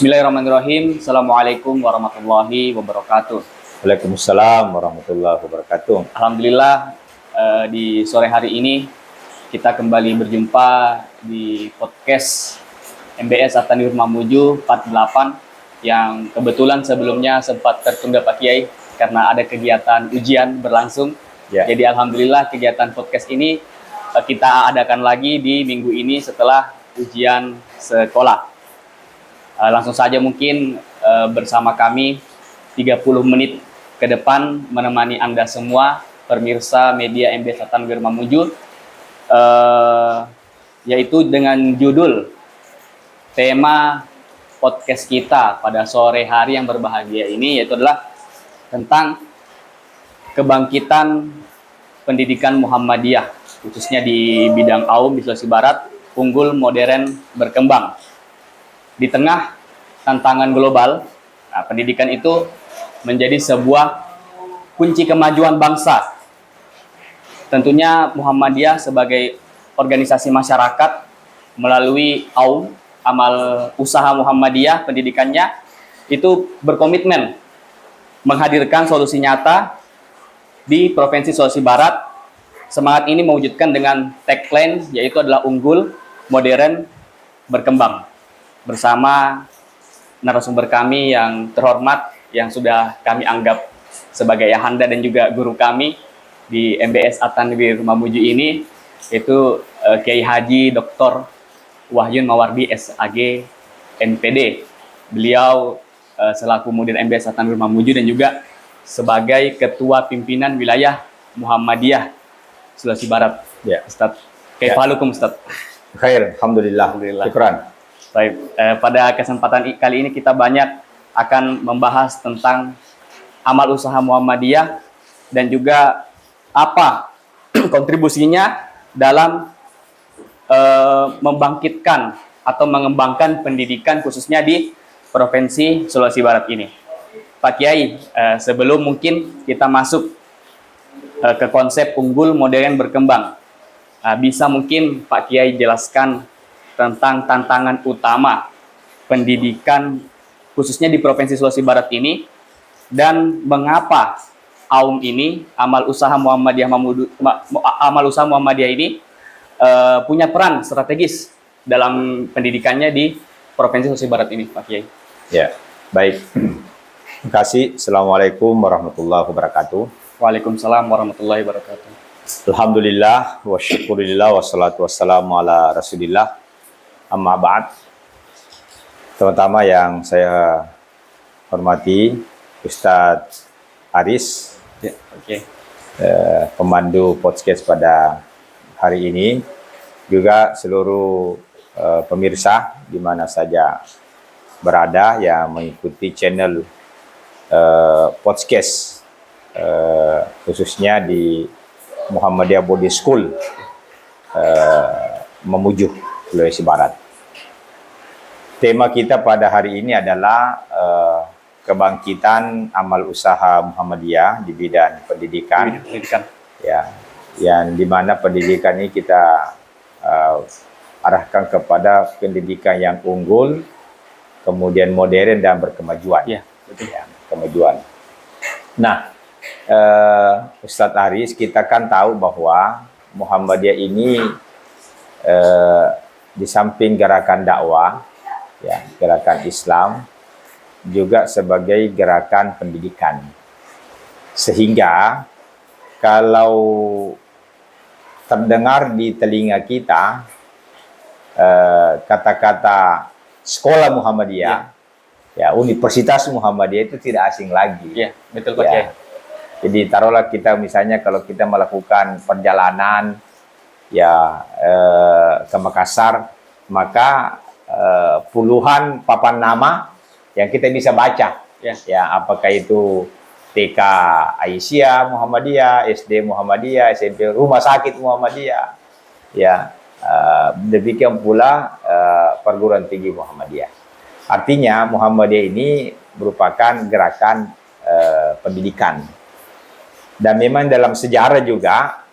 Bismillahirrahmanirrahim. Assalamualaikum warahmatullahi wabarakatuh. Waalaikumsalam warahmatullahi wabarakatuh. Alhamdulillah, di sore hari ini kita kembali berjumpa di podcast MBS At-Tanwir Mamuju 48 yang kebetulan sebelumnya sempat tertunda Pak Kiai karena ada kegiatan ujian berlangsung. Ya. Jadi alhamdulillah kegiatan podcast ini kita adakan lagi di minggu ini setelah ujian sekolah. Langsung saja mungkin bersama kami 30 menit ke depan menemani Anda semua pemirsa media MBS At-Tanwir Mamuju, yaitu dengan judul tema podcast kita pada sore hari yang berbahagia ini, yaitu adalah tentang kebangkitan pendidikan Muhammadiyah khususnya di bidang AUM di Sulawesi Barat, unggul, modern, berkembang. Di tengah tantangan global, pendidikan itu menjadi sebuah kunci kemajuan bangsa. Tentunya Muhammadiyah sebagai organisasi masyarakat melalui AUM, Amal Usaha Muhammadiyah, pendidikannya itu berkomitmen menghadirkan solusi nyata di Provinsi Sulawesi Barat. Semangat ini mewujudkan dengan tagline yaitu adalah unggul, modern, berkembang. Bersama narasumber kami yang terhormat yang sudah kami anggap sebagai ayahanda dan juga guru kami di MBS At-Tanwir Mamuju ini, yaitu Kiai Haji Dr. Wahyun Mawardi SAG NPD. Beliau selaku mudir MBS At-Tanwir Mamuju dan juga sebagai ketua pimpinan wilayah Muhammadiyah Sulawesi Barat. Ya, Ustaz. Kaifalukum Ustaz? Khair, alhamdulillah. Syukran. Baik, pada kesempatan kali ini kita banyak akan membahas tentang amal usaha Muhammadiyah dan juga apa kontribusinya dalam membangkitkan atau mengembangkan pendidikan khususnya di Provinsi Sulawesi Barat ini. Pak Kiai, sebelum mungkin kita masuk ke konsep unggul, modern, berkembang, bisa mungkin Pak Kiai jelaskan tentang tantangan utama pendidikan khususnya di Provinsi Sulawesi Barat ini dan mengapa AUM ini, Amal Usaha Muhammadiyah ini punya peran strategis dalam pendidikannya di Provinsi Sulawesi Barat ini, Pak Kiai. Ya, baik. Terima kasih. Assalamualaikum warahmatullahi wabarakatuh. Waalaikumsalam warahmatullahi wabarakatuh. Alhamdulillah wa syukurillah wassalatu wassalamu ala rasulillah. Amma ba'd. Pertama yang saya hormati Ustadz Aris, Ya, oke. pemandu podcast pada hari ini, juga seluruh pemirsa di mana saja berada yang mengikuti channel podcast khususnya di Muhammadiyah Body School Mamuju Sulawesi Barat. Tema kita pada hari ini adalah kebangkitan amal usaha Muhammadiyah di bidang pendidikan. Ya, yang dimana pendidikan ini kita arahkan kepada pendidikan yang unggul, kemudian modern dan berkemajuan. Ya, betul. Ya, kemajuan. Nah, Ustadz Aris, kita kan tahu bahwa Muhammadiyah ini di samping gerakan dakwah, ya, gerakan Islam, juga sebagai gerakan pendidikan. Sehingga kalau terdengar di telinga kita kata-kata sekolah Muhammadiyah, ya, Universitas Muhammadiyah itu tidak asing lagi. Ya, betul Pak Kiai. Jadi taruhlah kita misalnya kalau kita melakukan perjalanan ya ke Makassar, maka puluhan papan nama yang kita bisa baca. Ya, apakah itu TK Aisyah Muhammadiyah, SD Muhammadiyah, SMP Rumah Sakit Muhammadiyah. Ya, demikian pula perguruan tinggi Muhammadiyah. Artinya Muhammadiyah ini merupakan gerakan pendidikan. Dan memang dalam sejarah juga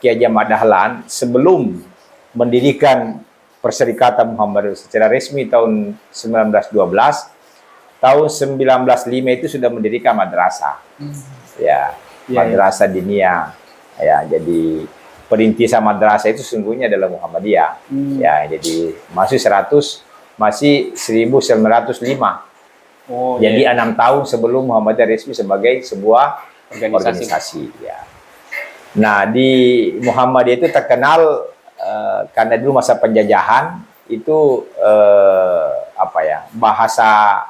Ki Haji Ahmad Dahlan sebelum mendirikan Perserikatan Muhammadiyah secara resmi tahun 1912. Tahun 1905 itu sudah mendirikan madrasah. Ya, madrasah diniyah. Ya, jadi perintisan madrasah itu sesungguhnya adalah Muhammadiyah. Ya, jadi masih 1905. Jadi 6 tahun sebelum Muhammadiyah resmi sebagai sebuah organisasi. Ya. Nah, di Muhammadiyah itu terkenal karena dulu masa penjajahan itu bahasa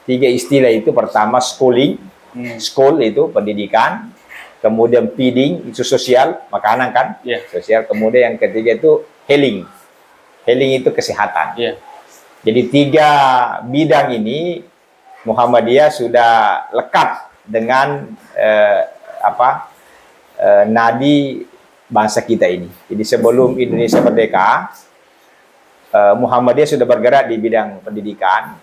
3 istilah itu. Pertama schooling, school itu pendidikan, kemudian feeding itu sosial, makanan kan, sosial, kemudian yang ketiga itu healing itu kesehatan. Jadi 3 bidang ini Muhammadiyah sudah lekat dengan nadi bangsa kita ini. Jadi sebelum Indonesia merdeka, Muhammadiyah sudah bergerak di bidang pendidikan,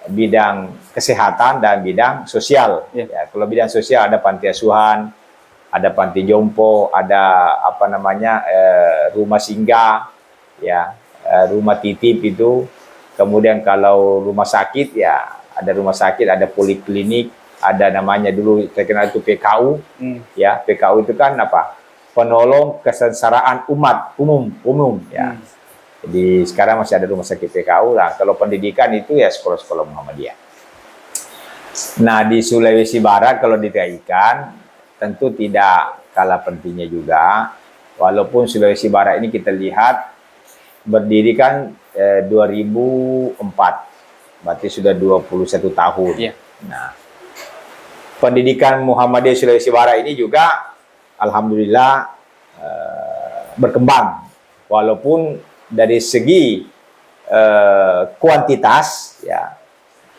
bidang kesehatan, dan bidang sosial. Ya, kalau bidang sosial ada panti asuhan, ada panti jompo, ada rumah singgah, ya, rumah titip itu. Kemudian kalau rumah sakit, ya ada rumah sakit, ada poliklinik, ada namanya dulu terkenal itu PKU. Ya, PKU itu kan penolong kesengsaraan umat umum. Ya. Jadi sekarang masih ada rumah sakit PKU lah. Kalau pendidikan itu ya sekolah-sekolah Muhammadiyah. Nah, di Sulawesi Barat kalau dikaitkan tentu tidak kalah pentingnya juga. Walaupun Sulawesi Barat ini kita lihat berdiri kan 2004. Berarti sudah 21 tahun. Nah, pendidikan Muhammadiyah Sulawesi Barat ini juga alhamdulillah berkembang. Walaupun dari segi kuantitas ya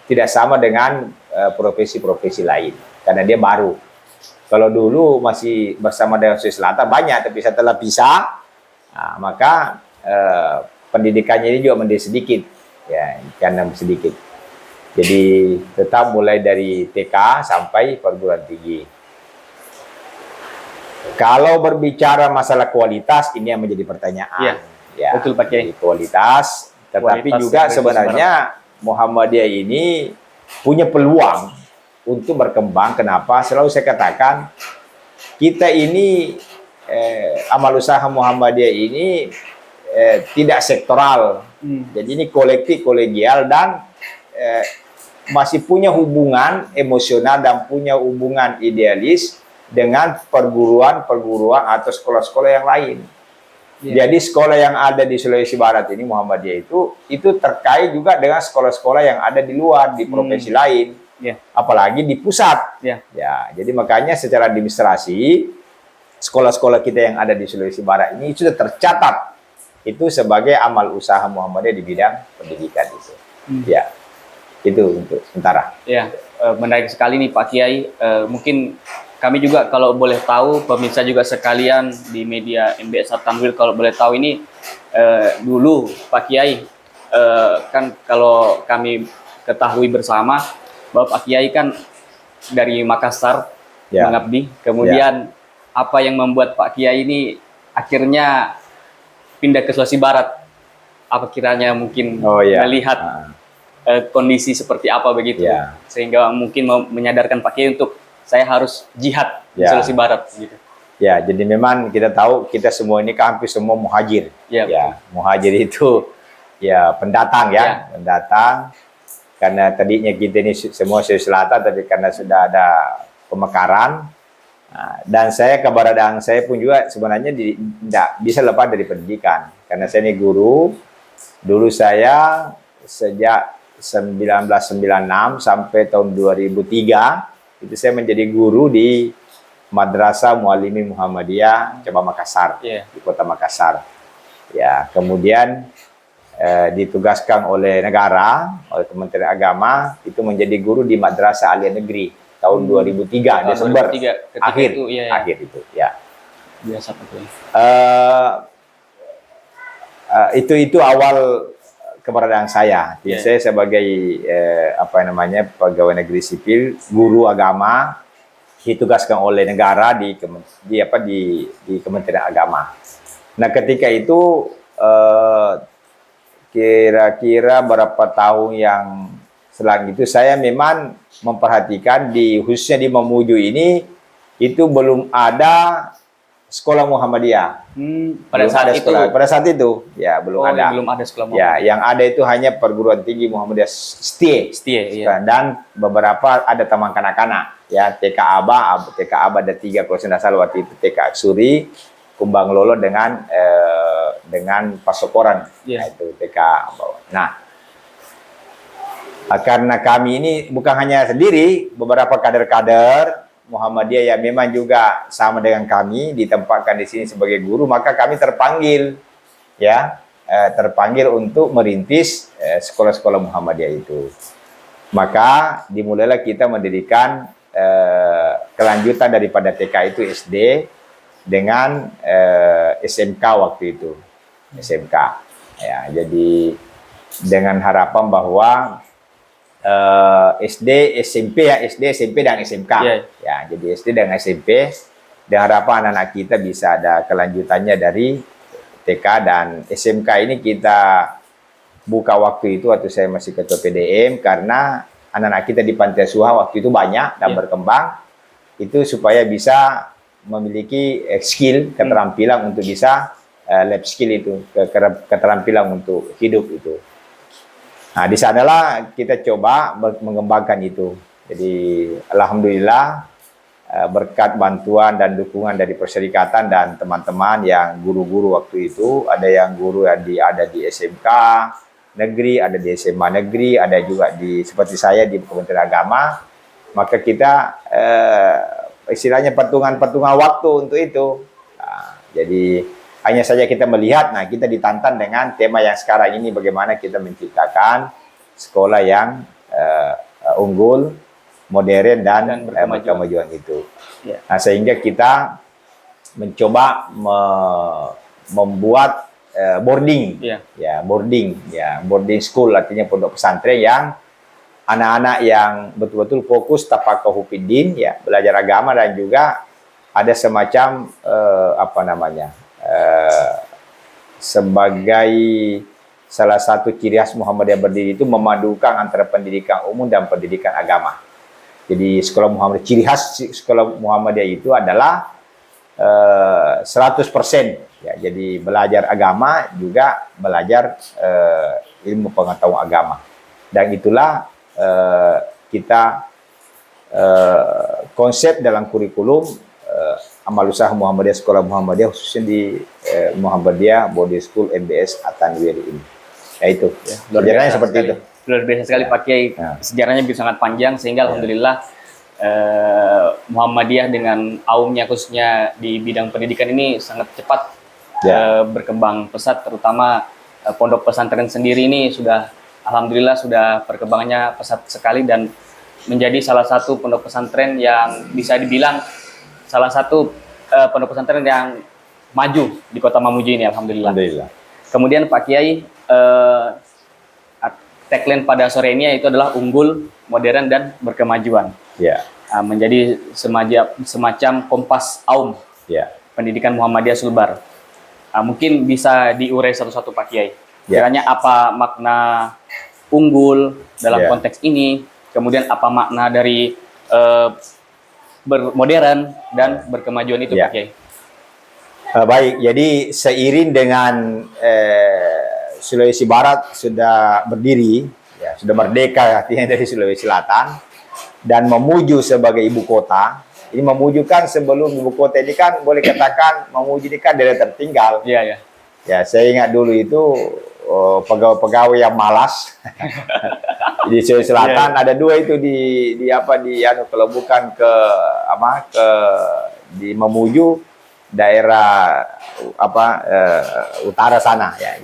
tidak sama dengan profesi-profesi lain karena dia baru. Kalau dulu masih bersama dengan Sulawesi Selatan banyak, tapi setelah pisah, maka pendidikannya ini juga menjadi sedikit, ya, karena sedikit. Jadi tetap mulai dari TK sampai perguruan tinggi. Kalau berbicara masalah kualitas, ini yang menjadi pertanyaan. Ya, betul Pak Kiai. Kualitas, tetapi juga sebenarnya Muhammadiyah ini punya peluang untuk berkembang. Kenapa? Selalu saya katakan, kita ini amal usaha Muhammadiyah ini tidak sektoral. Jadi ini kolektif, kolegial, dan masih punya hubungan emosional dan punya hubungan idealis dengan perguruan-perguruan atau sekolah-sekolah yang lain. Jadi sekolah yang ada di Sulawesi Barat ini Muhammadiyah itu terkait juga dengan sekolah-sekolah yang ada di luar, di provinsi lain, apalagi di pusat. Ya, jadi makanya secara administrasi sekolah-sekolah kita yang ada di Sulawesi Barat ini sudah tercatat itu sebagai amal usaha Muhammadiyah di bidang pendidikan itu. Ya, itu untuk sementara. Ya, menarik sekali nih Pak Kiai. Mungkin kami juga kalau boleh tahu, pemirsa juga sekalian di media MBS At-Tanwir kalau boleh tahu ini dulu Pak Kiai kan kalau kami ketahui bersama bahwa Pak Kiai kan dari Makassar mengabdi, kemudian apa yang membuat Pak Kiai ini akhirnya pindah ke Sulawesi Barat? Apa kiranya mungkin melihat kondisi seperti apa begitu, sehingga mungkin menyadarkan Pak Kiai untuk saya harus jihad di Sulawesi Barat gitu. Ya, jadi memang kita tahu kita semua ini kan hampir semua muhajir. Muhajir itu ya pendatang pendatang. Karena tadinya kita ini semua Sulawesi Selatan, tapi karena sudah ada pemekaran, dan saya keberadaan saya pun juga sebenarnya tidak bisa lepas dari pendidikan. Karena saya ini guru. Dulu saya sejak 1996 sampai tahun 2003 itu saya menjadi guru di Madrasah Muallimin Muhammadiyah Cabang Makassar, di Kota Makassar. Ya, kemudian ditugaskan oleh negara, oleh Kementerian Agama, itu menjadi guru di Madrasah Aliyah Negeri tahun 2003 Desember 2003, akhir itu ya. Biasa betul. Itu awal keberadaan saya. Saya sebagai pegawai negeri sipil, guru agama, ditugaskan oleh negara di Kementerian Agama. Nah, ketika itu kira-kira berapa tahun yang selang itu saya memang memperhatikan khususnya di Mamuju ini itu belum ada sekolah Muhammadiyah. Pada Belum saat ada itu, sekolah. Pada saat itu ya belum ada. belum ada sekolah Ya, Muhammadiyah. yang ada itu hanya perguruan tinggi Muhammadiyah Setie. Iya. Dan beberapa ada taman kanak-kanak. Ya, TK Aba ada 3 kalau saya tidak salah waktu itu, TK Suri, Kumbang Lolo dengan Pasokoran. Nah, itu TK Aba. Nah, karena kami ini bukan hanya sendiri, beberapa kader-kader Muhammadiyah yang memang juga sama dengan kami ditempatkan di sini sebagai guru, maka kami terpanggil untuk merintis sekolah-sekolah Muhammadiyah itu. Maka dimulailah kita mendirikan kelanjutan daripada TK itu SD dengan SMK waktu itu. SMK. Ya, jadi dengan harapan bahwa SD, SMP dan SMK. Ya, jadi SD dan SMP dan harapan anak-anak kita bisa ada kelanjutannya dari TK dan SMK ini kita buka waktu itu waktu saya masih ketua PDM karena anak-anak kita di Pantai Asuhan waktu itu banyak dan berkembang itu supaya bisa memiliki skill, keterampilan untuk bisa life skill itu, keterampilan untuk hidup itu. Nah, di sanalah kita coba mengembangkan itu. Jadi, alhamdulillah berkat bantuan dan dukungan dari perserikatan dan teman-teman yang guru-guru waktu itu, ada yang guru yang ada di SMK negeri, ada di SMA negeri, ada juga seperti saya di Kementerian Agama. Maka kita istilahnya patungan waktu untuk itu. Nah, jadi hanya saja kita melihat, nah kita ditantang dengan tema yang sekarang ini bagaimana kita menciptakan sekolah yang unggul, modern dan berkemajuan itu. Nah, sehingga kita mencoba membuat boarding school, artinya pondok pesantren yang anak-anak yang betul-betul fokus tafaqquh fiddin, ya, belajar agama dan juga ada semacam sebagai salah satu ciri khas Muhammadiyah berdiri itu memadukan antara pendidikan umum dan pendidikan agama. Jadi sekolah Muhammadiyah, ciri khas sekolah Muhammadiyah itu adalah 100%. Ya, jadi belajar agama juga belajar ilmu pengetahuan agama. Dan itulah kita konsep dalam kurikulum amal usaha Muhammadiyah, sekolah Muhammadiyah khususnya di Muhammadiyah Body School MBS At-Tanwir ini. Ya itu, sejarahnya seperti itu. Luar biasa sekali Pak Kiai. Sejarahnya bisa sangat panjang sehingga alhamdulillah Muhammadiyah dengan aumnya khususnya di bidang pendidikan ini sangat cepat berkembang pesat, terutama pondok pesantren sendiri ini sudah alhamdulillah sudah perkembangannya pesat sekali dan menjadi salah satu pondok pesantren yang bisa dibilang salah satu pondok pesantren yang maju di Kota Mamuju ini, alhamdulillah. Kemudian Pak Kiai, tagline pada sore ini itu adalah unggul, modern dan berkemajuan. Menjadi semacam kompas aum pendidikan Muhammadiyah Sulbar. Mungkin bisa diurai satu-satu Pak Kiai. Kiranya apa makna unggul dalam konteks ini, kemudian apa makna dari bermodern dan berkemajuan itu Pak Kiai. Baik, jadi seiring dengan Sulawesi Barat sudah berdiri, sudah merdeka artinya dari Sulawesi Selatan dan memuju sebagai ibu kota. Ini memuju kan sebelum ibu kota ini kan boleh katakan memuju ini kan daerah tertinggal. Ya, saya ingat dulu itu pegawai-pegawai yang malas di Sulawesi Selatan ada dua itu kalau bukan di Mamuju daerah utara sana ya.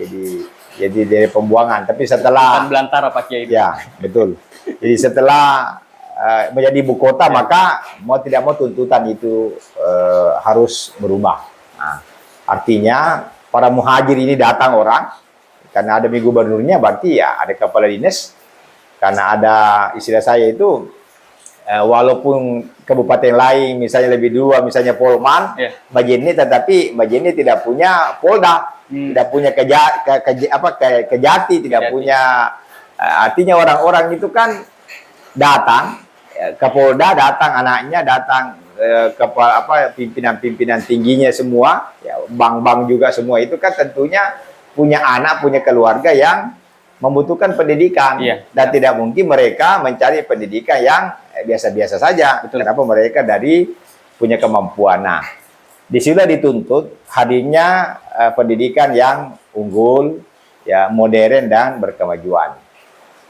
Jadi dari pembuangan, tapi setelah belantara Pak Kiai. Ya, betul. Jadi setelah menjadi ibu kota maka mau tidak mau tuntutan itu harus berubah. Nah, artinya para muhajir ini datang orang karena ada gubernurnya, berarti ya ada kepala dinas, karena ada istilah saya itu walaupun kabupaten lain misalnya lebih dua, misalnya Polman, Majene, tetapi Majene tidak punya Polda, tidak punya Kejati, tidak punya, artinya orang-orang itu kan datang ke Polda, datang anaknya, datang kepala pimpinan-pimpinan tingginya semua, ya, bank-bank juga semua itu kan tentunya punya anak, punya keluarga yang membutuhkan pendidikan, dan tidak mungkin mereka mencari pendidikan yang biasa-biasa saja. Betul. Kenapa? Mereka punya kemampuan. Nah, disitulah dituntut hadirnya pendidikan yang unggul, ya, modern dan berkemajuan.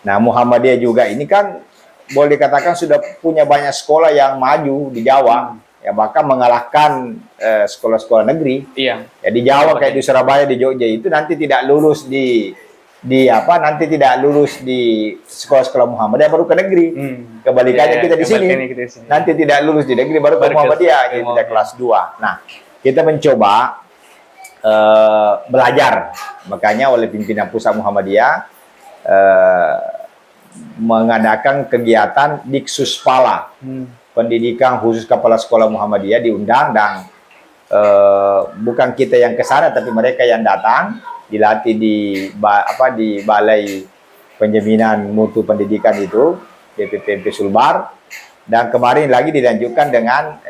Nah, Muhammadiyah juga ini kan boleh dikatakan sudah punya banyak sekolah yang maju di Jawa, ya, bahkan mengalahkan sekolah-sekolah negeri. Ya, di Jawa kayak di Surabaya, di Jogja itu nanti tidak lulus di sekolah-sekolah Muhammadiyah baru ke negeri. Kebalikannya kita di sini. Nanti tidak lulus di negeri baru ke Muhammadiyah, jadi tidak kelas 2. Nah, kita mencoba belajar. Makanya oleh pimpinan pusat Muhammadiyah mengadakan kegiatan Diksuspala, pendidikan khusus kepala sekolah Muhammadiyah, diundang, dan bukan kita yang ke sana tapi mereka yang datang, dilatih di Balai Penjaminan Mutu Pendidikan itu, BPPMP Sulbar, dan kemarin lagi dilanjutkan dengan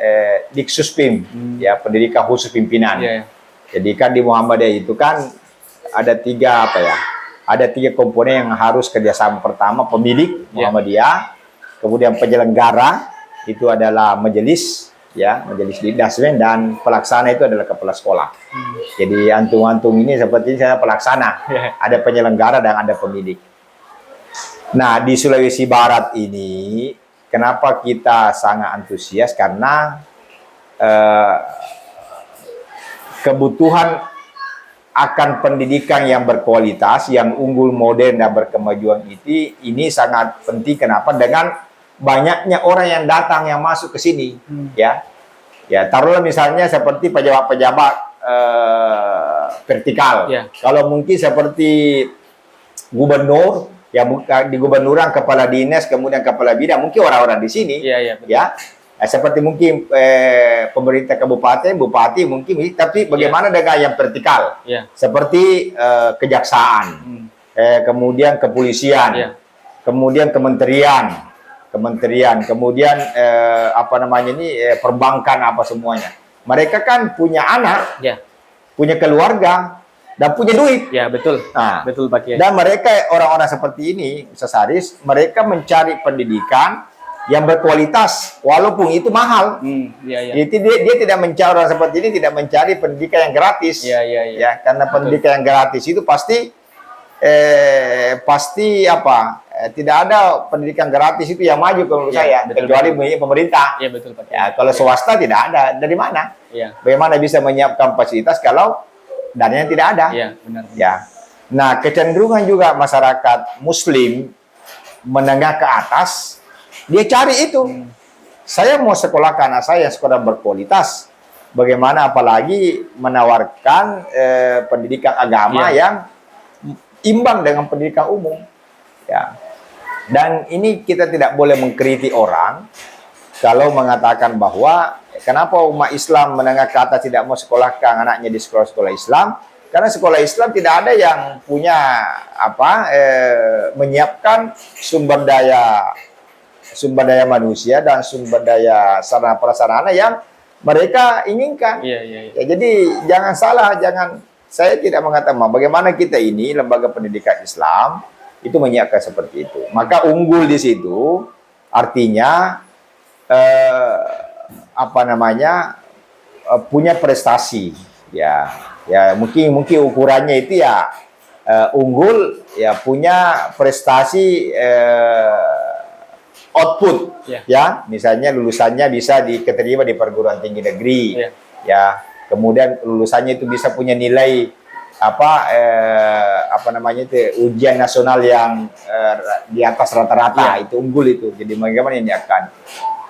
Diksuspim, ya, pendidikan khusus pimpinan. Jadi kan di Muhammadiyah itu kan ada tiga komponen yang harus kerjasama. Pertama, pemilik Muhammadiyah, kemudian penyelenggara itu adalah majelis, ya, majelis Daswen, dan pelaksana itu adalah kepala sekolah. Jadi antung-antung ini seperti saya pelaksana, ada penyelenggara dan ada pemilik. Nah, di Sulawesi Barat ini kenapa kita sangat antusias, karena kebutuhan akan pendidikan yang berkualitas, yang unggul, modern, dan berkemajuan ini sangat penting. Kenapa? Dengan banyaknya orang yang datang, yang masuk ke sini, ya, taruhlah misalnya seperti pejabat-pejabat vertikal. Kalau mungkin seperti gubernur, ya, di gubernuran, kepala dinas, kemudian kepala bidang, mungkin orang-orang di sini, ya. Seperti mungkin pemerintah kabupaten, bupati mungkin, tapi bagaimana dengan yang vertikal? Seperti kejaksaan, kemudian kepolisian, kemudian kementerian, kemudian perbankan, apa semuanya. Mereka kan punya anak, punya keluarga, dan punya duit. Ya, betul. Nah, betul Pak Kiai. Dan mereka, orang-orang seperti ini, sesaris, mereka mencari pendidikan yang berkualitas, walaupun itu mahal. Jadi dia tidak mencari, orang seperti ini tidak mencari pendidikan yang gratis. Ya, karena pendidikan yang gratis itu pasti tidak ada pendidikan gratis itu yang maju menurut saya, kecuali pemerintah. Betul Pak. Ya, kalau swasta tidak ada. Dari mana? Bagaimana bisa menyiapkan fasilitas kalau dananya tidak ada? Benar. Ya. Nah, kecenderungan juga masyarakat Muslim menengah ke atas, dia cari itu. Saya mau sekolahkan anak saya sekolah berkualitas. Bagaimana apalagi menawarkan pendidikan agama yang imbang dengan pendidikan umum. Ya. Dan ini kita tidak boleh mengkritik orang kalau mengatakan bahwa kenapa umat Islam menengah ke atas tidak mau sekolahkan anaknya di sekolah-sekolah Islam? Karena sekolah Islam tidak ada yang punya menyiapkan sumber daya manusia dan sumber daya sarana prasarana yang mereka inginkan. Ya, jadi jangan salah, saya tidak mengatakan bagaimana kita ini lembaga pendidikan Islam itu menyiapkan seperti itu. Maka unggul di situ artinya punya prestasi. Ya mungkin ukurannya itu ya unggul, ya punya prestasi output, ya, misalnya lulusannya bisa diterima di perguruan tinggi negeri, ya, kemudian lulusannya itu bisa punya nilai ujian nasional yang di atas rata-rata, itu unggul itu. Jadi bagaimana ini akan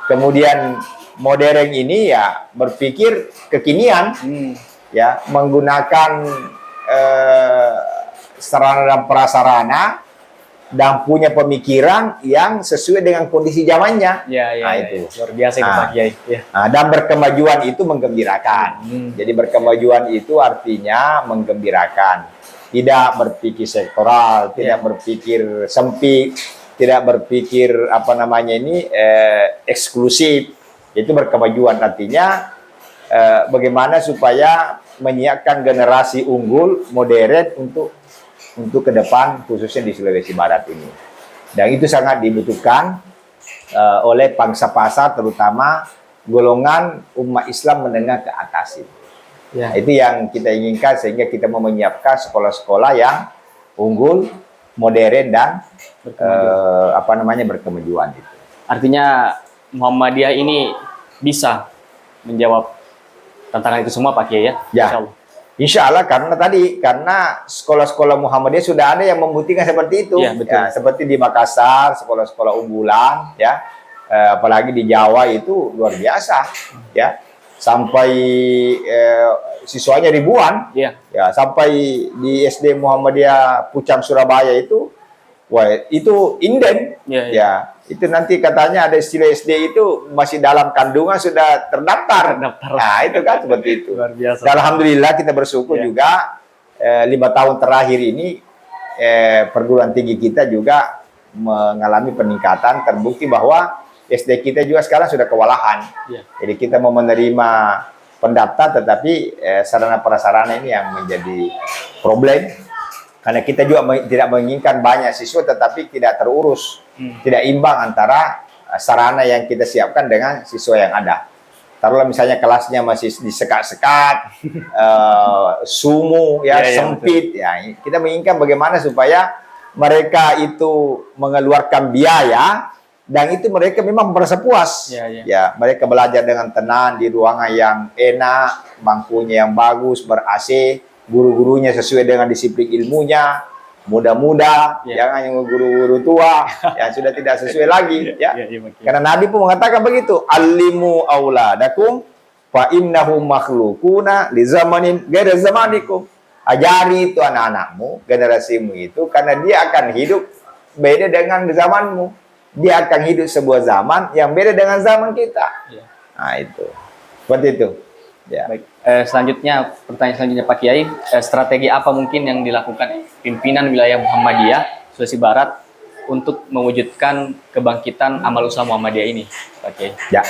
kemudian modern ini ya berpikir kekinian, ya, menggunakan sarana dan prasarana dan punya pemikiran yang sesuai dengan kondisi zamannya. Nah, itu luar biasa itu Pak Kiai. Ya. Nah, dan berkemajuan itu menggembirakan. Jadi berkemajuan itu artinya menggembirakan. Tidak berpikir sektoral, tidak berpikir sempit, tidak berpikir eksklusif. Itu berkemajuan artinya bagaimana supaya menyiapkan generasi unggul, modern untuk ke depan, khususnya di Sulawesi Barat ini. Dan itu sangat dibutuhkan oleh pangsa pasar, terutama golongan umat Islam menengah ke atas ini. Ya. Itu yang kita inginkan, sehingga kita mau menyiapkan sekolah-sekolah yang unggul, modern, dan berkemajuan itu. Artinya Muhammadiyah ini bisa menjawab tantangan itu semua Pak Kiai ya? Ya. Insya Allah, karena sekolah-sekolah Muhammadiyah sudah ada yang membuktikan seperti itu. Ya, betul. Ya, seperti di Makassar, sekolah-sekolah unggulan, ya, apalagi di Jawa itu luar biasa, ya, sampai siswanya ribuan, ya, sampai di SD Muhammadiyah Pucang Surabaya itu, wah, itu inden, ya. Itu nanti katanya ada istilah SD itu masih dalam kandungan sudah terdaftar. Nah, itu kan seperti itu. Luar biasa. Dan alhamdulillah kita bersyukur juga 5 tahun terakhir ini perguruan tinggi kita juga mengalami peningkatan, terbukti bahwa SD kita juga sekarang sudah kewalahan. Jadi kita mau menerima pendaftar, tetapi sarana prasarana ini yang menjadi problem. Karena kita juga tidak menginginkan banyak siswa, tetapi tidak terurus, tidak imbang antara sarana yang kita siapkan dengan siswa yang ada. Taruhlah misalnya kelasnya masih disekat-sekat, sumuk, sempit. Ya, kita menginginkan bagaimana supaya mereka itu mengeluarkan biaya, dan itu mereka memang merasa puas. Ya, mereka belajar dengan tenang di ruangan yang enak, bangkunya yang bagus, ber-AC. Guru-gurunya sesuai dengan disiplin ilmunya, muda-muda, jangan yang guru-guru tua yang sudah tidak sesuai lagi, ya. Karena Nabi pun mengatakan begitu, alimu auladakum fa innahum makhluquna li zamanin ghairi zamanikum. Ajari itu anak-anakmu, generasimu itu, karena dia akan hidup beda dengan zamanmu. Dia akan hidup sebuah zaman yang beda dengan zaman kita. Nah, itu. Seperti itu. Ya. Baik. Selanjutnya, pertanyaan selanjutnya Pak Kiai, strategi apa mungkin yang dilakukan pimpinan wilayah Muhammadiyah Sulawesi Barat untuk mewujudkan kebangkitan amal usaha Muhammadiyah ini, Pak Kiai? Ya,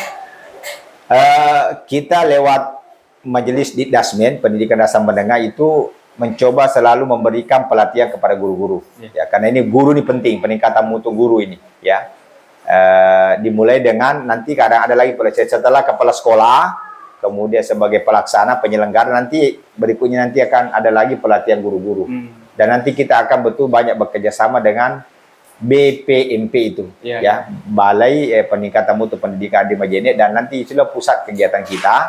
kita lewat Majelis Dikdasmen Pendidikan Dasar Menengah itu mencoba selalu memberikan pelatihan kepada guru-guru. Ya, karena ini guru ini penting, peningkatan mutu guru ini. Ya, dimulai dengan nanti kadang ada lagi pelatihan setelah kepala sekolah. Kemudian sebagai pelaksana penyelenggara, nanti berikutnya nanti akan ada lagi pelatihan guru-guru. Dan nanti kita akan betul banyak bekerja sama dengan BPMP itu, ya, Balai Peningkatan Mutu Pendidikan di Majene, dan nanti itulah pusat kegiatan kita.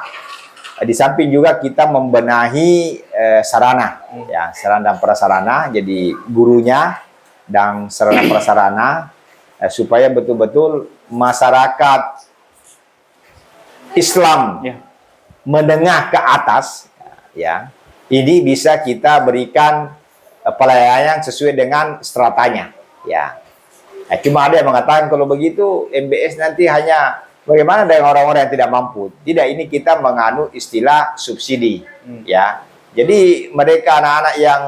Di samping juga kita membenahi sarana, ya, sarana dan prasarana, jadi gurunya dan sarana prasarana supaya betul-betul masyarakat Islam menengah ke atas, ya, ini bisa kita berikan pelayanan sesuai dengan stratanya, ya. Cuma ada yang mengatakan kalau begitu MBS nanti hanya bagaimana dengan orang-orang yang tidak mampu. Tidak, ini kita menganut istilah subsidi, ya. Jadi mereka anak-anak yang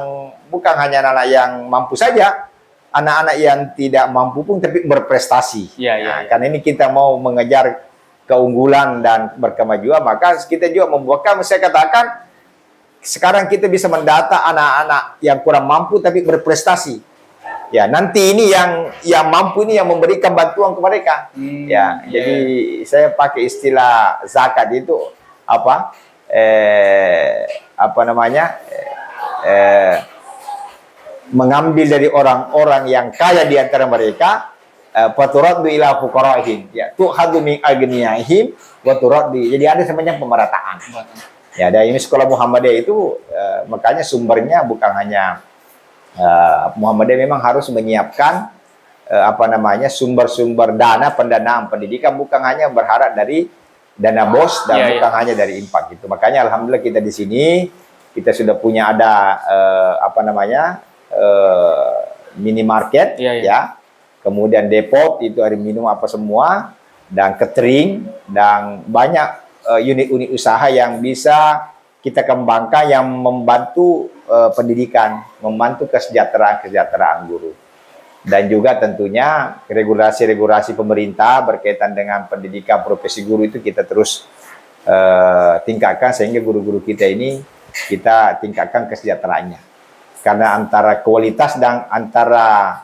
bukan hanya anak-anak yang mampu saja, anak-anak yang tidak mampu pun tapi berprestasi. Karena ini kita mau mengejar keunggulan dan berkemajuan, maka kita juga membuatkan, saya katakan sekarang kita bisa mendata anak-anak yang kurang mampu tapi berprestasi. Ya, nanti ini yang mampu ini yang memberikan bantuan ke mereka. Jadi saya pakai istilah zakat itu mengambil dari orang-orang yang kaya di antara mereka, faturaddu ila fuqaraihim, ya, tu'khadhu min aghniyahim wa turaddu. Jadi ada semacam pemerataan. Ya, dan ini sekolah Muhammadiyah itu makanya sumbernya bukan hanya Muhammadiyah memang harus menyiapkan sumber-sumber dana pendanaan pendidikan, bukan hanya berharap dari dana bos dan bukan hanya dari infak gitu. Makanya alhamdulillah kita di sini kita sudah punya ada minimarket, ya. Kemudian depot itu ada minum apa semua, dan catering, dan banyak unit-unit usaha yang bisa kita kembangkan yang membantu pendidikan, membantu kesejahteraan guru. Dan juga tentunya regulasi-regulasi pemerintah berkaitan dengan pendidikan profesi guru itu kita terus tingkatkan sehingga guru-guru kita ini kita tingkatkan kesejahteraannya. Karena antara kualitas dan antara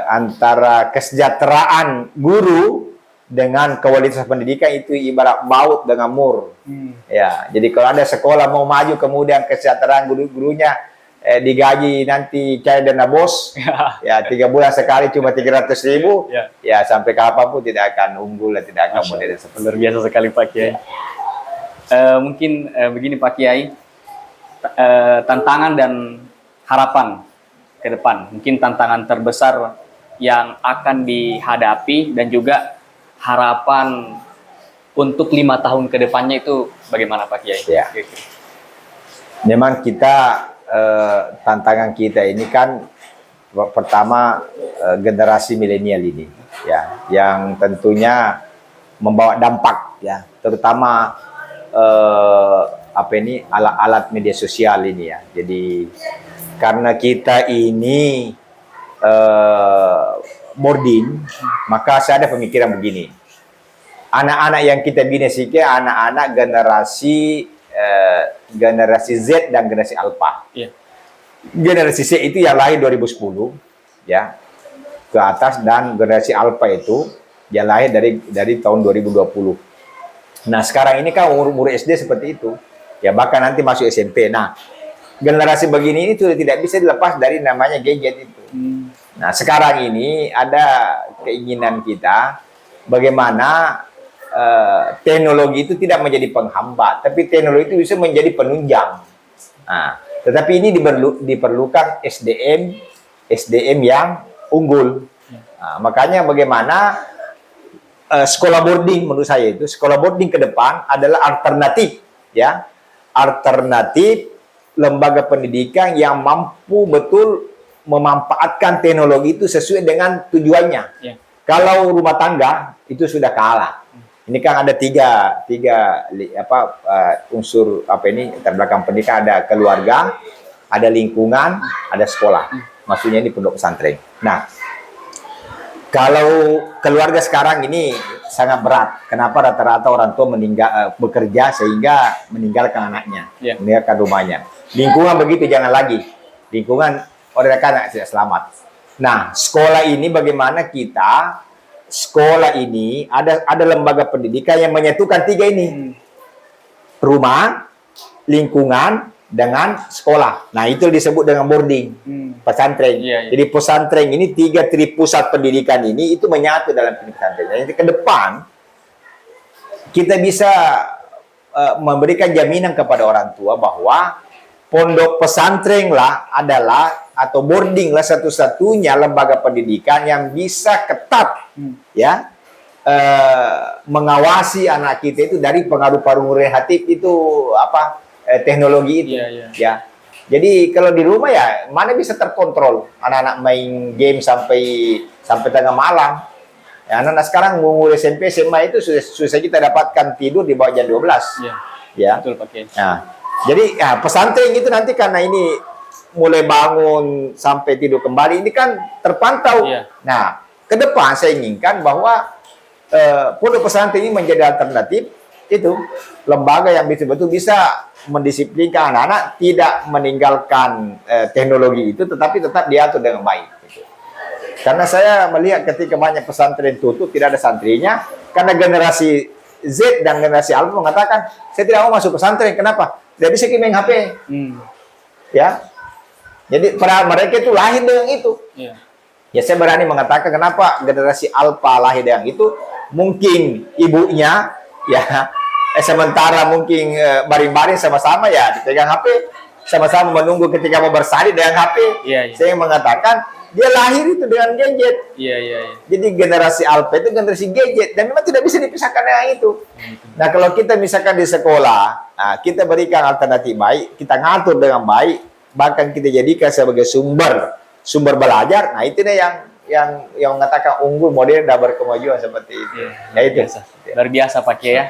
antara kesejahteraan guru dengan kualitas pendidikan itu ibarat baut dengan mur. Ya, jadi kalau ada sekolah mau maju kemudian kesejahteraan guru-gurunya digaji nanti cair dana bos, ya 3 bulan sekali cuma 300.000, ya sampai kapanpun tidak akan unggul dan tidak akan modern. Luar biasa sekali Pak Kiai. Mungkin begini Pak Kiai, tantangan dan harapan ke depan, mungkin tantangan terbesar yang akan dihadapi dan juga harapan untuk 5 tahun ke depannya itu bagaimana Pak Kiai? Ya. Memang kita tantangan kita ini kan pertama generasi milenial ini, ya, yang tentunya membawa dampak, ya, terutama alat-alat media sosial ini, ya. Jadi karena kita ini boarding, maka saya ada pemikiran begini. Anak-anak yang kita bina anak-anak generasi Z dan generasi Alpha. Generasi Z itu yang lahir 2010, ya, ke atas, dan generasi Alpha itu yang lahir dari tahun 2020. Nah, sekarang ini kan umur SD seperti itu, ya, bahkan nanti masuk SMP. Nah, generasi begini ini sudah tidak bisa dilepas dari namanya gadget itu. Nah, sekarang ini ada keinginan kita bagaimana teknologi itu tidak menjadi penghambat, tapi teknologi itu bisa menjadi penunjang. Nah, tetapi ini diperlukan SDM yang unggul. Nah, makanya bagaimana sekolah boarding, menurut saya itu sekolah boarding ke depan adalah alternatif, ya, alternatif lembaga pendidikan yang mampu betul memanfaatkan teknologi itu sesuai dengan tujuannya. Kalau rumah tangga itu sudah kalah. Ini kan ada tiga unsur terbelakang pendidikan, ada keluarga, ada lingkungan, ada sekolah. Maksudnya ini pondok pesantren. Nah, kalau keluarga sekarang ini sangat berat. Kenapa? Rata-rata orang tua bekerja sehingga meninggalkan anaknya, meninggalkan rumahnya. Lingkungan begitu, jangan lagi. Lingkungan orang anak tidak selamat. Nah, sekolah ini bagaimana kita sekolah ini ada lembaga pendidikan yang menyatukan tiga ini. Rumah, lingkungan, dengan sekolah. Nah, itu disebut dengan boarding, pesantren. Jadi pesantren ini 3 pusat pendidikan ini itu menyatu dalam pesantren. Jadi ke depan kita bisa memberikan jaminan kepada orang tua bahwa pondok pesantren lah adalah atau boarding lah satu-satunya lembaga pendidikan yang bisa ketat, ya, mengawasi anak kita itu dari pengaruh-pengaruh negatif itu teknologi itu, ya. Jadi kalau di rumah ya mana bisa terkontrol anak-anak main game sampai tengah malam. Ya, anak-anak sekarang umur SMP SMA itu susah kita dapatkan tidur di bawah jam 12. Ya. Betul, Pak Kiai. Nah, jadi ya, pesantren itu nanti karena ini mulai bangun sampai tidur kembali ini kan terpantau. Nah, ke depan saya inginkan bahwa pondok pesantren ini menjadi alternatif itu lembaga yang betul-betul bisa mendisiplinkan anak-anak, tidak meninggalkan teknologi itu, tetapi tetap diatur dengan baik. Gitu. Karena saya melihat ketika banyak pesantren tutup, tidak ada santrinya, karena generasi Z dan generasi Alpha mengatakan, saya tidak mau masuk pesantren. Kenapa? Tidak bisa main HP. Ya. Jadi para mereka itu lahir dengan itu. Ya, saya berani mengatakan kenapa generasi Alpha lahir dengan itu. Mungkin ibunya, ya, sementara mungkin baring-baring sama-sama ya dipegang HP, sama-sama menunggu ketika mau bersalin dengan HP. Saya mengatakan dia lahir itu dengan gadget. Jadi generasi Alpha itu generasi gadget dan memang tidak bisa dipisahkan dengan itu. Nah, kalau kita misalkan di sekolah, nah, kita berikan alternatif baik, kita ngatur dengan baik, bahkan kita jadikan sebagai sumber belajar. Nah, itu deh yang mengatakan unggul modern dan berkemajuan seperti itu. Ya, itu biasa. Luar biasa Pak Kiai ya.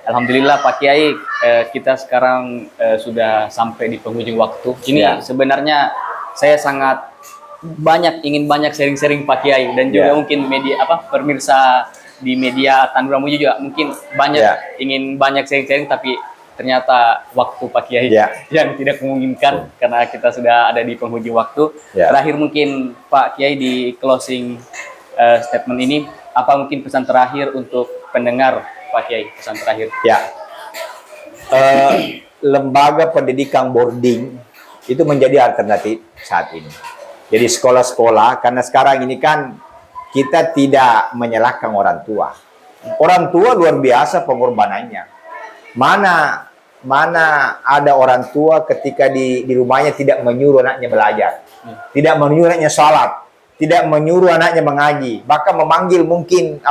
Alhamdulillah Pak Kiai, kita sekarang sudah sampai di penghujung waktu. Ini sebenarnya saya sangat ingin banyak sharing-sharing Pak Kiai, dan juga mungkin media pemirsa di media Tandur Ramuji juga mungkin banyak ingin banyak sharing-sharing, tapi ternyata waktu Pak Kiai yang tidak memungkinkan karena kita sudah ada di penghujung waktu. Terakhir mungkin Pak Kiai di closing statement ini, apa mungkin pesan terakhir untuk pendengar Pak Kiai, pesan terakhir? Lembaga pendidikan boarding itu menjadi alternatif saat ini. Jadi sekolah-sekolah, karena sekarang ini kan kita tidak menyalahkan orang tua. Orang tua luar biasa pengorbanannya. Mana ada orang tua ketika di rumahnya tidak menyuruh anaknya belajar, tidak menyuruh anaknya sholat, tidak menyuruh anaknya mengaji, bahkan memanggil mungkin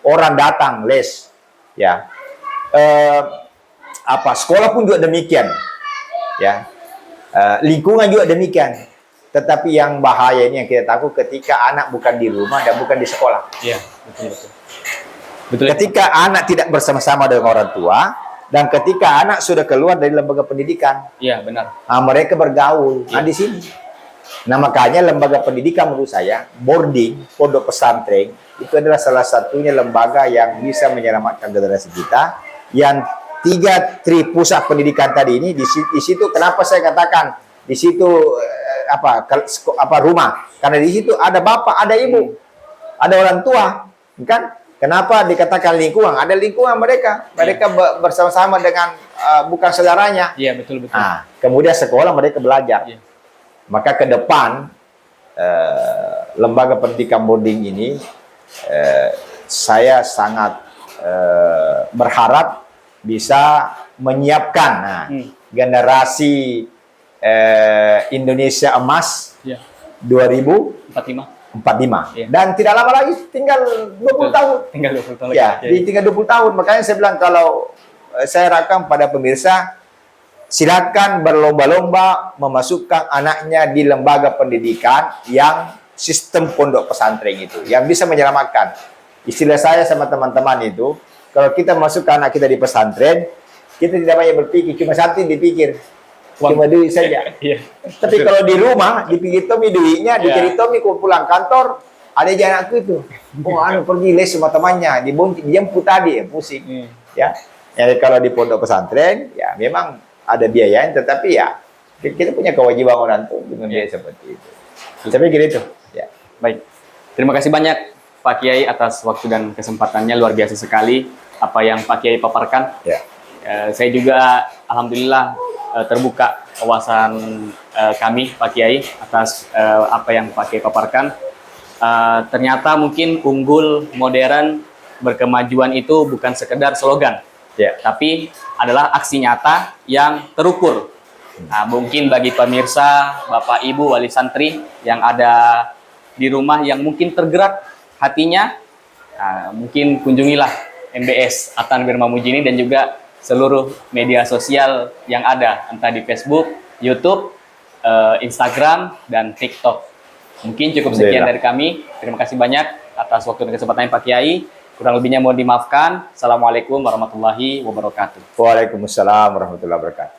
orang datang les. Sekolah pun juga demikian. Lingkungan juga demikian. Tetapi yang bahaya ini yang kita takut ketika anak bukan di rumah dan bukan di sekolah. Iya, betul. Ketika anak tidak bersama-sama dengan orang tua, dan ketika anak sudah keluar dari lembaga pendidikan. Iya, benar. Mereka bergaul di sini. Nah, makanya lembaga pendidikan menurut saya, boarding, pondok pesantren, itu adalah salah satunya lembaga yang bisa menyelamatkan generasi kita. Yang 3 pusat pendidikan tadi ini, di situ kenapa saya katakan di situ rumah, karena di situ ada bapak, ada ibu, ada orang tua, kan? Kenapa dikatakan lingkungan? Ada lingkungan mereka bersama-sama dengan bukan saudaranya. Iya, betul. Kemudian sekolah mereka belajar. Maka ke depan lembaga pendidikan boarding ini saya sangat berharap bisa menyiapkan generasi Indonesia Emas 2045. Dan tidak lama lagi, tinggal 20 tahun. Tinggal 20 tahun tinggal 20 tahun. Makanya saya bilang, kalau saya harapkan pada pemirsa, silakan berlomba-lomba memasukkan anaknya di lembaga pendidikan yang sistem pondok pesantren itu, yang bisa menyelamatkan. Istilah saya sama teman-teman itu, kalau kita masukkan anak kita di pesantren, kita tidak banyak berpikir, cuma satu dipikir, cuma duit saja. Tapi kalau di rumah, dipikir Tommy duitnya, dikira Tommy pulang kantor, ada aja anakku itu, pergi les sama temannya, dijemput tadi, pusing. Kalau di pondok pesantren, memang ada biaya, tetapi kita punya kewajiban orang tua dengan biaya seperti itu. Saya pikir itu. Baik, terima kasih banyak Pak Kiai atas waktu dan kesempatannya, luar biasa sekali apa yang Pak Kiai paparkan. Saya juga alhamdulillah terbuka wawasan kami Pak Kiai atas apa yang Pak Kiai paparkan. Ternyata mungkin unggul, modern, berkemajuan itu bukan sekedar slogan, tapi adalah aksi nyata yang terukur. Mungkin bagi pemirsa, Bapak Ibu wali santri yang ada di rumah yang mungkin tergerak hatinya, mungkin kunjungilah MBS At-Tanwir Mamuji ini dan juga seluruh media sosial yang ada, entah di Facebook, YouTube, Instagram, dan TikTok. Mungkin cukup sekian dari kami. Terima kasih banyak atas waktu dan kesempatannya Pak Kiai. Kurang lebihnya mohon dimaafkan. Assalamualaikum warahmatullahi wabarakatuh. Waalaikumsalam warahmatullahi wabarakatuh.